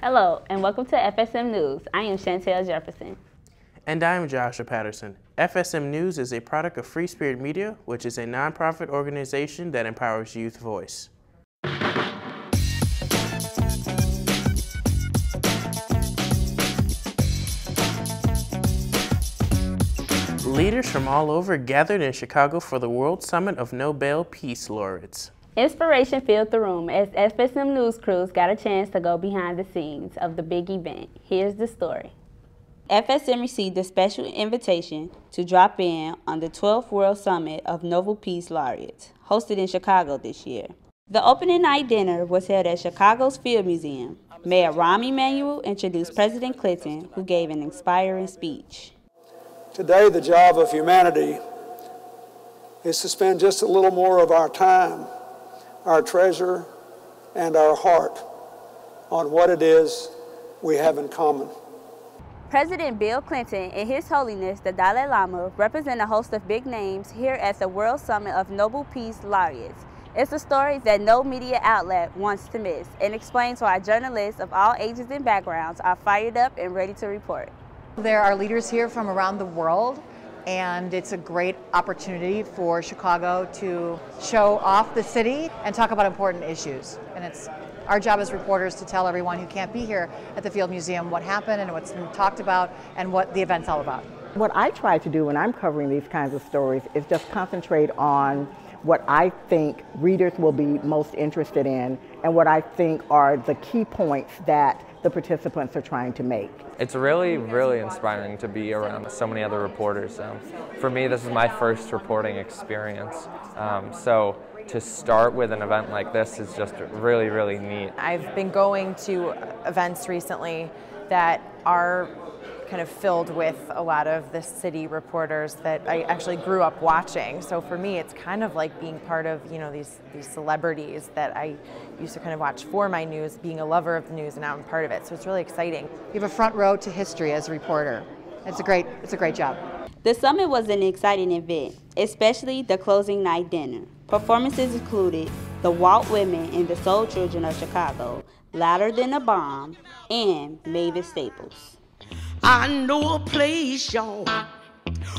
Hello, and welcome to FSM News. I am Chantel Jefferson. And I am Joshua Patterson. FSM News is a product of Free Spirit Media, which is a nonprofit organization that empowers youth voice. Leaders from all over gathered in Chicago for the World Summit of Nobel Peace Laureates. Inspiration filled the room as FSM News crews got a chance to go behind the scenes of the big event. Here's the story. FSM received a special invitation to drop in on the 12th World Summit of Nobel Peace Laureates, hosted in Chicago this year. The opening night dinner was held at Chicago's Field Museum. Mayor Rahm Emanuel introduced President Clinton, who gave an inspiring speech. Today, the job of humanity is to spend just a little more of our time, our treasure, and our heart on what it is we have in common. President Bill Clinton and His Holiness the Dalai Lama represent a host of big names here at the World Summit of Nobel Peace Laureates. It's a story that no media outlet wants to miss and explains why journalists of all ages and backgrounds are fired up and ready to report. There are leaders here from around the world, and it's a great opportunity for Chicago to show off the city and talk about important issues. And it's our job as reporters to tell everyone who can't be here at the Field Museum what happened and what's been talked about and what the event's all about. What I try to do when I'm covering these kinds of stories is just concentrate on what I think readers will be most interested in and what I think are the key points that the participants are trying to make. It's really, really inspiring to be around so many other reporters. For me, this is my first reporting experience. So to start with an event like this is just really, really neat. I've been going to events recently that are kind of filled with a lot of the city reporters that I actually grew up watching. So for me, it's kind of like being part of, these celebrities that I used to kind of watch for my news, being a lover of the news, and now I'm part of it. So it's really exciting. You have a front row to history as a reporter. It's a great job. The summit was an exciting event, especially the closing night dinner. Performances included the Walt Women and the Soul Children of Chicago, Louder Than a Bomb, and Mavis Staples. I know a place, y'all,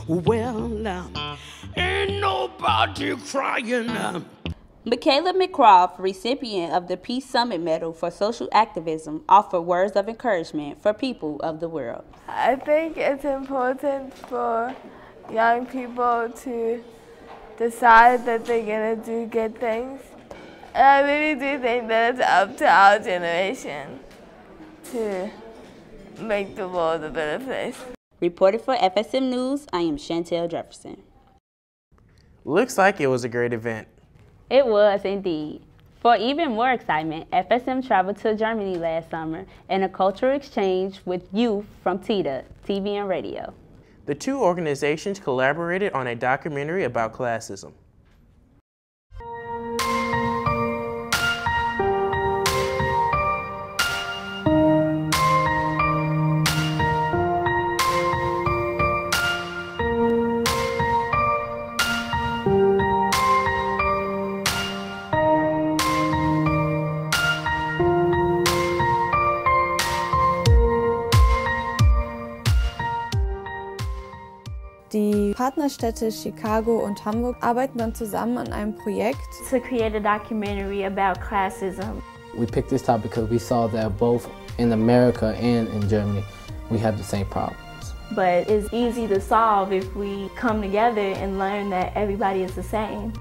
well, ain't nobody crying. Michaela McCroft, recipient of the Peace Summit Medal for Social Activism, offered words of encouragement for people of the world. I think it's important for young people to decide that they're going to do good things. And I really do think that it's up to our generation to make the world a better place. Reported for FSM News, I am Chantel Jefferson. Looks like it was a great event. It was indeed. For even more excitement, FSM traveled to Germany last summer in a cultural exchange with youth from TITA, TV and radio. The two organizations collaborated on a documentary about classism. Die Partnerstädte Chicago und Hamburg arbeiten dann zusammen an einem Projekt to create a documentary about classism. We picked this topic because we saw that both in America and in Germany we have the same problems. But it's easy to solve if we come together and learn that everybody is the same.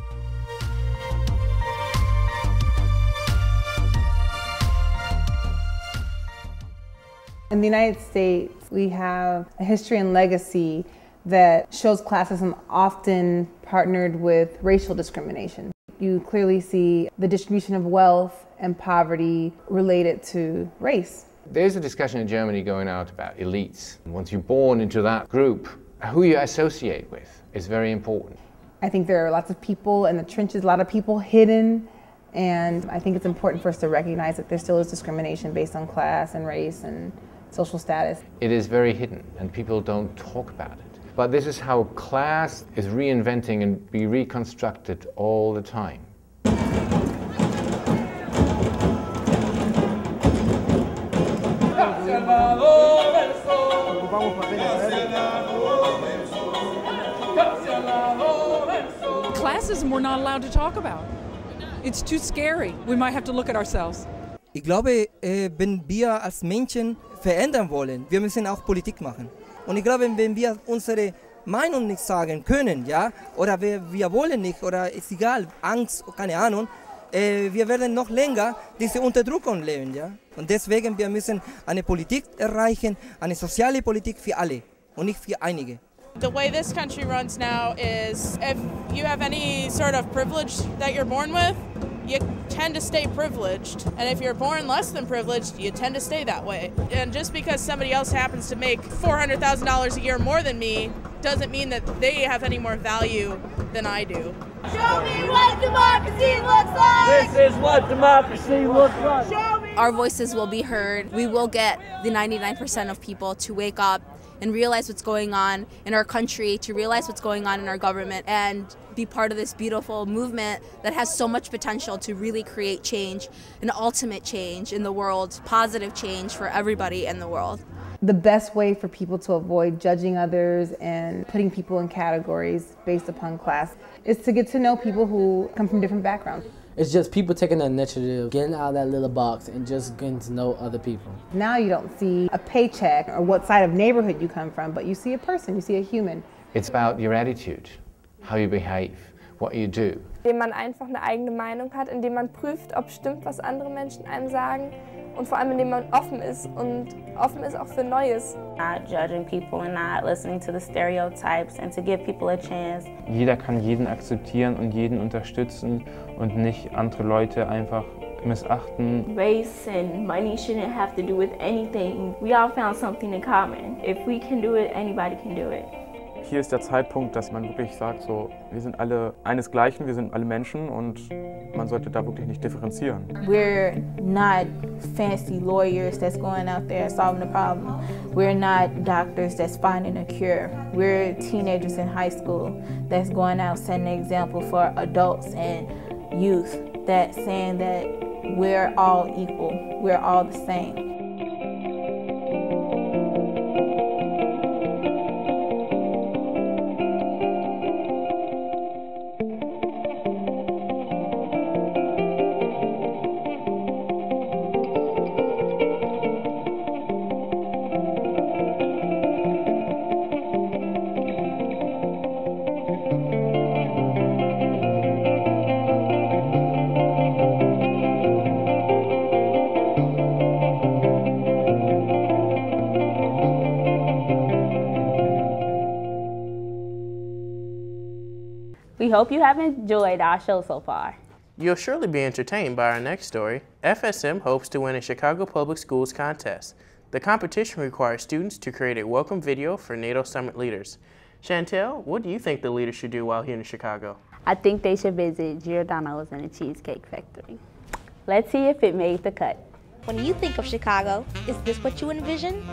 In the United States, we have a history and legacy that shows classism often partnered with racial discrimination. You clearly see the distribution of wealth and poverty related to race. There's a discussion in Germany going out about elites. Once you're born into that group, who you associate with is very important. I think there are lots of people in the trenches, a lot of people hidden, and I think it's important for us to recognize that there still is discrimination based on class and race and social status. It is very hidden and people don't talk about it. But this is how class is reinventing and be reconstructed all the time. Classism we're not allowed to talk about. It's too scary. We might have to look at ourselves. Ich glaube, wenn wir als Menschen verändern wollen, wir müssen auch Politik machen. Und ich glaube, wenn wir unsere Meinung nicht sagen können, ja, oder wir wollen nicht, oder ist egal, Angst, keine Ahnung, wir werden noch länger diese Unterdrückung leben, ja. Und deswegen wir müssen eine Politik erreichen, eine soziale Politik für alle und nicht für einige. The way this country runs now is if you have any sort of privilege that you're born with, you tend to stay privileged. And if you're born less than privileged, you tend to stay that way. And just because somebody else happens to make $400,000 a year more than me doesn't mean that they have any more value than I do. Show me what democracy looks like! This is what democracy looks like! Show me! Our voices will be heard. We will get the 99% of people to wake up and realize what's going on in our country, to realize what's going on in our government, and be part of this beautiful movement that has so much potential to really create change, an ultimate change in the world, positive change for everybody in the world. The best way for people to avoid judging others and putting people in categories based upon class is to get to know people who come from different backgrounds. It's just people taking the initiative, getting out of that little box and just getting to know other people. Now you don't see a paycheck or what side of neighborhood you come from, but you see a person, you see a human. It's about your attitude, how you behave, what you do. Indem man einfach eine eigene Meinung hat, indem man prüft, ob stimmt, was andere Menschen einem sagen, und vor allem indem man offen ist und offen ist auch für Neues. Not judging people and not listening to the stereotypes and to give people a chance. Jeder kann jeden akzeptieren und jeden unterstützen und nicht andere Leute einfach missachten. Race and money shouldn't have to do with anything. We all found something in common. If we can do it, anybody can do it. Hier ist der Zeitpunkt, dass man wirklich sagt, so, wir sind alle einesgleichen, wir sind alle Menschen und man sollte da wirklich nicht differenzieren. We're not fancy lawyers that's going out there solving the problem. We're not doctors that's finding a cure. We're teenagers in high school that's going out setting an example for adults and youth that's saying that we're all equal, we're all the same. We hope you have enjoyed our show so far. You'll surely be entertained by our next story. FSM hopes to win a Chicago Public Schools contest. The competition requires students to create a welcome video for NATO Summit leaders. Chantel, what do you think the leaders should do while here in Chicago? I think they should visit Giordano's and the Cheesecake Factory. Let's see if it made the cut. When you think of Chicago, is this what you envision?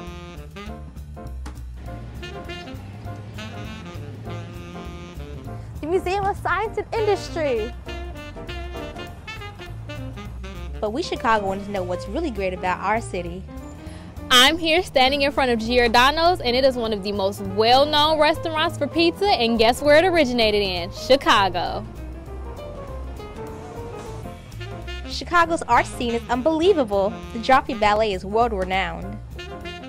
The Museum of Science and Industry. But we Chicagoans know what's really great about our city. I'm here standing in front of Giordano's, and it is one of the most well-known restaurants for pizza, and guess where it originated in? Chicago. Chicago's art scene is unbelievable. The Joffrey Ballet is world-renowned.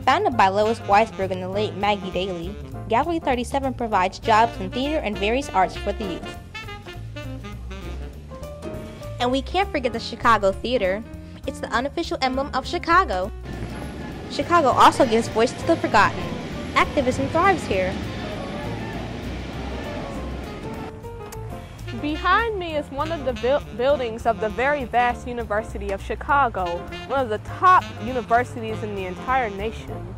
Founded by Lois Weisberg and the late Maggie Daley, Gallery 37 provides jobs in theater and various arts for the youth. And we can't forget the Chicago Theater. It's the unofficial emblem of Chicago. Chicago also gives voice to the forgotten. Activism thrives here. Behind me is one of the buildings of the very vast University of Chicago, one of the top universities in the entire nation.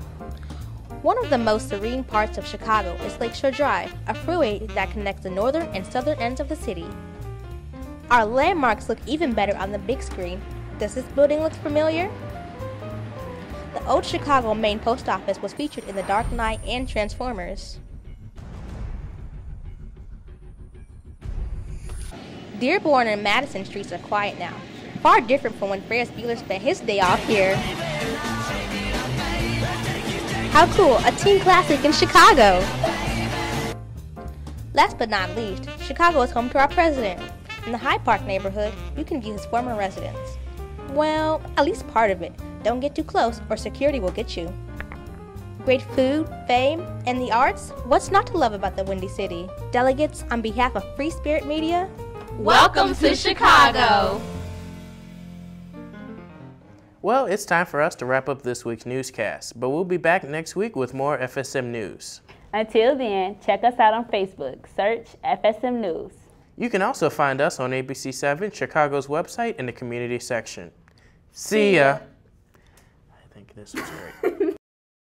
One of the most serene parts of Chicago is Lakeshore Drive, a freeway that connects the northern and southern ends of the city. Our landmarks look even better on the big screen. Does this building look familiar? The old Chicago Main Post Office was featured in The Dark Knight and Transformers. Dearborn and Madison streets are quiet now, far different from when Ferris Bueller spent his day off here. How cool, a teen classic in Chicago! Last but not least, Chicago is home to our president. In the Hyde Park neighborhood, you can view his former residence. Well, at least part of it. Don't get too close or security will get you. Great food, fame, and the arts? What's not to love about the Windy City? Delegates, on behalf of Free Spirit Media, welcome to Chicago! Well, it's time for us to wrap up this week's newscast, but we'll be back next week with more FSM news. Until then, check us out on Facebook. Search FSM News. You can also find us on ABC7, Chicago's website, in the community section. See ya! I think this was great.